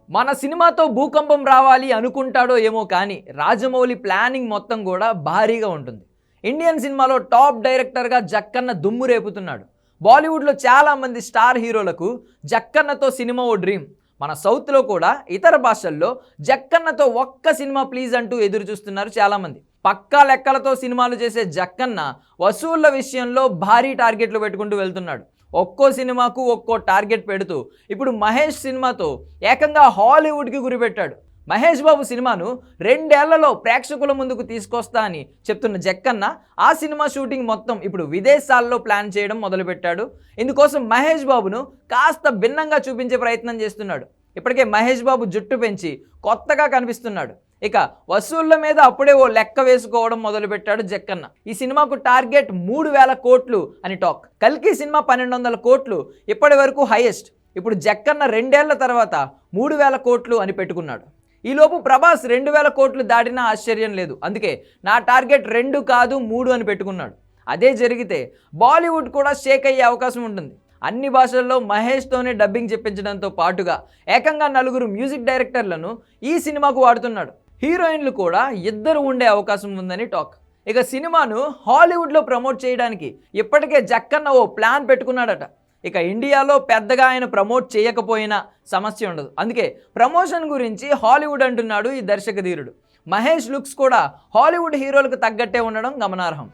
మన సినిమాతో భూకంపం రావాలి అనుకుంటాడో ఏమో కానీ రాజమౌళి ప్లానింగ్ మొత్తం కూడా భారీగా ఉంటుంది. ఇండియన్ సినిమాలో టాప్ డైరెక్టర్గా జక్కన్న దుమ్ము రేపుతున్నాడు. బాలీవుడ్లో చాలామంది స్టార్ హీరోలకు జక్కన్నతో సినిమా ఓ డ్రీమ్. మన సౌత్లో కూడా ఇతర భాషల్లో జక్కన్నతో ఒక్క సినిమా ప్లీజ్ అంటూ ఎదురు చూస్తున్నారు చాలామంది. పక్కా లెక్కలతో సినిమాలు చేసే జక్కన్న వసూళ్ల విషయంలో భారీ టార్గెట్లు పెట్టుకుంటూ వెళ్తున్నాడు. ఒక్కో సినిమాకు ఒక్కో టార్గెట్ పెడుతూ ఇప్పుడు మహేష్ సినిమాతో ఏకంగా హాలీవుడ్కి గురిపెట్టాడు. మహేష్ బాబు సినిమాను 2 ఏళ్లలో ప్రేక్షకుల ముందుకు తీసుకొస్తా అని చెప్తున్న జక్కన్న ఆ సినిమా షూటింగ్ మొత్తం ఇప్పుడు విదేశాల్లో ప్లాన్ చేయడం మొదలుపెట్టాడు. ఇందుకోసం మహేష్ బాబును కాస్త భిన్నంగా చూపించే ప్రయత్నం చేస్తున్నాడు. ఇప్పటికే మహేష్ బాబు జుట్టు పెంచి కొత్తగా కనిపిస్తున్నాడు. ఇక వసూళ్ల మీద అప్పుడే ఓ లెక్క వేసుకోవడం మొదలుపెట్టాడు జక్కన్న. ఈ సినిమాకు టార్గెట్ 3,000 కోట్లు అని టాక్. కల్కి సినిమా 1,200 కోట్లు ఇప్పటి వరకు హైయెస్ట్. ఇప్పుడు జక్కన్న 2 ఏళ్ల తర్వాత 3,000 కోట్లు అని పెట్టుకున్నాడు. ఈలోపు ప్రభాస్ 2,000 కోట్లు దాటినా ఆశ్చర్యం లేదు. అందుకే నా టార్గెట్ 2 కాదు 3 అని పెట్టుకున్నాడు. అదే జరిగితే బాలీవుడ్ కూడా షేక్ అయ్యే అవకాశం ఉంటుంది. అన్ని భాషల్లో మహేష్తోనే డబ్బింగ్ చెప్పించడంతో పాటుగా ఏకంగా 4 మ్యూజిక్ డైరెక్టర్లను ఈ సినిమాకు వాడుతున్నాడు. హీరోయిన్లు కూడా 2 ఉండే అవకాశం ఉందని టాక్. ఇక సినిమాను హాలీవుడ్లో ప్రమోట్ చేయడానికి ఇప్పటికే జక్కన్న ఓ ప్లాన్ పెట్టుకున్నాడట. ఇక ఇండియాలో పెద్దగా ఆయన ప్రమోట్ చేయకపోయినా సమస్య ఉండదు. అందుకే ప్రమోషన్ గురించి హాలీవుడ్ అంటున్నాడు ఈ దర్శకధీరుడు. మహేష్ లుక్స్ కూడా హాలీవుడ్ హీరోలకు తగ్గట్టే ఉండడం గమనార్హం.